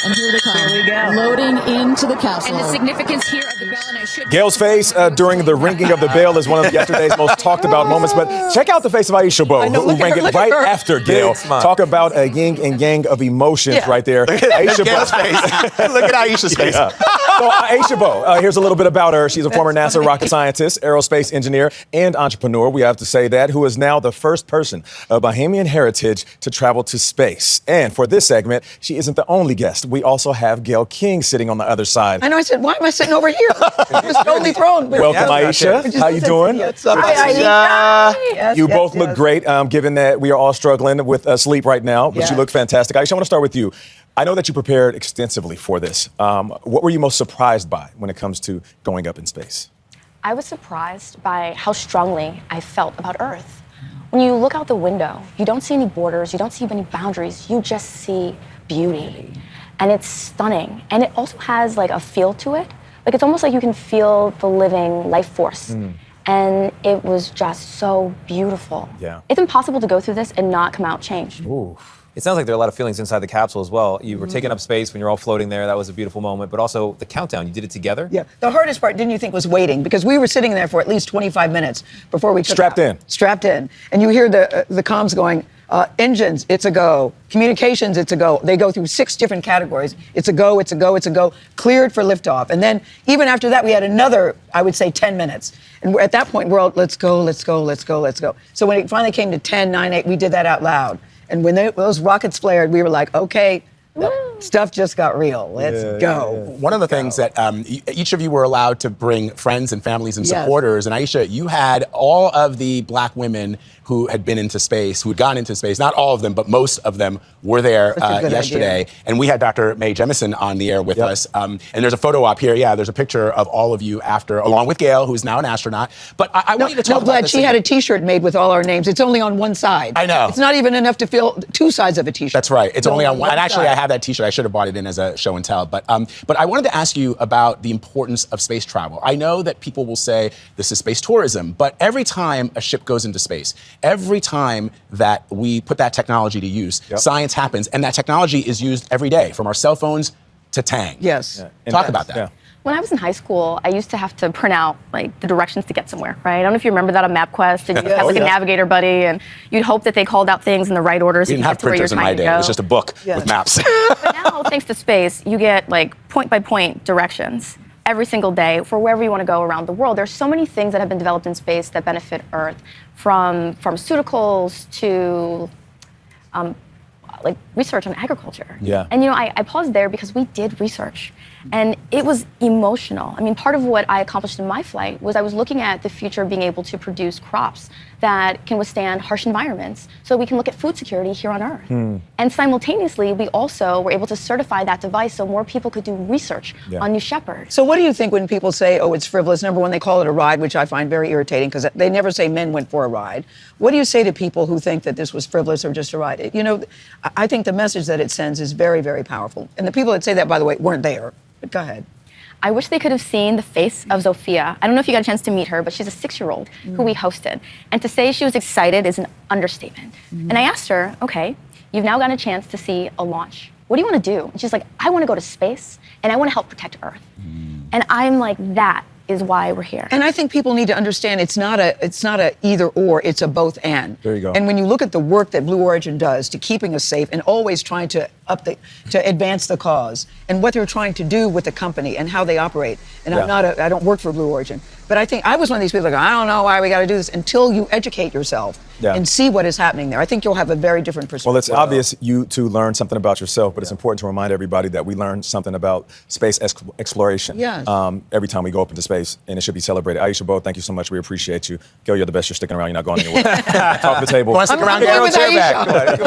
And here they come. Here we go. Loading into the capsule. And the significance here of the bell, and I should... Gayle's face during the ringing of the bell is one of yesterday's most talked about moments. But check out the face of Aisha Bo, who rang it right after Gayle. Talk about a yin and yang of emotions right there. Aisha Gayle's face. Look at Aisha's face. Yeah. So Aisha Bo, here's a little bit about her. She's a former NASA rocket scientist, aerospace engineer, and entrepreneur. We have to say that, who is now the first person of Bahamian heritage to travel to space. And for this segment, she isn't the only guest. We also have Gayle King sitting on the other side. I know. I said, why am I sitting over here? I was totally thrown. Welcome, Aisha. How you doing? What's up, Aisha? You both look great, given that we are all struggling with sleep right now, but you look fantastic. Aisha, I want to start with you. I know that you prepared extensively for this. What were you most surprised by when it comes to going up in space? I was surprised by how strongly I felt about Earth. When you look out the window, you don't see any borders, you don't see any boundaries, you just see beauty. And it's stunning. And it also has like a feel to it. Like it's almost like you can feel the living life force. And it was just so beautiful. Yeah. It's impossible to go through this and not come out changed. Ooh. It sounds like there are a lot of feelings inside the capsule as well. You were taking up space when you're all floating there. That was a beautiful moment. But also the countdown, you did it together? Yeah. The hardest part, didn't you think, was waiting? Because we were sitting there for at least 25 minutes before we took Strapped out. in. Strapped in. And you hear the comms going, engines, it's a go. Communications, it's a go. They go through 6 different categories. It's a go, it's a go, it's a go. Cleared for liftoff. And then even after that, we had another, I would say, 10 minutes. And at that point, we're all, let's go, let's go, let's go, let's go. So when it finally came to 10, 9, 8, we did that out loud. And when those rockets flared, we were like, okay, stuff just got real. Let's go. One of the things that each of you were allowed to bring friends and families and supporters. And Aisha, you had all of the black women who had been into space, who had gone into space. Not all of them, but most of them were there yesterday. Idea. And we had Dr. Mae Jemison on the air with us. And there's a photo op here. Yeah, there's a picture of all of you after, along with Gayle, who's now an astronaut. But I want you to talk about this. She had a T-shirt made with all our names. It's only on one side. I know. It's not even enough to fill 2 sides of a T-shirt. That's right. It's only on one. And actually, side. I have that T-shirt. I should have bought it in as a show and tell. But I wanted to ask you about the importance of space travel. I know that people will say this is space tourism, but every time a ship goes into space, every time that we put that technology to use, science happens, and that technology is used every day, from our cell phones to Tang. Yes. Talk about that. When I was in high school, I used to have to print out like the directions to get somewhere, right? I don't know if you remember that on MapQuest, and you had like a navigator buddy, and you'd hope that they called out things in the right order so We you didn't could have get to where you're printers in my trying to day. go. It was just a book with maps. But now, thanks to space, you get like point-by-point directions every single day for wherever you want to go around the world. There's so many things that have been developed in space that benefit Earth, from pharmaceuticals to like research on agriculture. Yeah. And you know, I paused there because we did research, and it was emotional. I mean, part of what I accomplished in my flight was I was looking at the future of being able to produce crops that can withstand harsh environments, so we can look at food security here on Earth. And simultaneously, we also were able to certify that device so more people could do research on New Shepard. So what do you think when people say, oh, it's frivolous? Number one, they call it a ride, which I find very irritating because they never say men went for a ride. What do you say to people who think that this was frivolous or just a ride? You know, I think the message that it sends is very, very powerful. And the people that say that, by the way, weren't there. But go ahead. I wish they could have seen the face of Zofia. I don't know if you got a chance to meet her, but she's a 6-year-old who we hosted. And to say she was excited is an understatement. And I asked her, okay, you've now gotten a chance to see a launch. What do you want to do? And she's like, I want to go to space, and I want to help protect Earth. And I'm like, that is why we're here. And I think people need to understand it's not a either or, it's a both and. There you go. And when you look at the work that Blue Origin does to keeping us safe and always trying to advance the cause, and what they're trying to do with the company and how they operate. And I don't work for Blue Origin, but I think I was one of these people like, I don't know why we got to do this, until you educate yourself and see what is happening there. I think you'll have a very different perspective. Well, it's obvious you two learned something about yourself, but it's important to remind everybody that we learn something about space exploration every time we go up into space, and it should be celebrated. Aisha Bo, thank you so much. We appreciate you. Gayle, you're the best. You're sticking around. You're not going anywhere. Talk to the table. Want to stick around, Gayle? with Chair Aisha. back.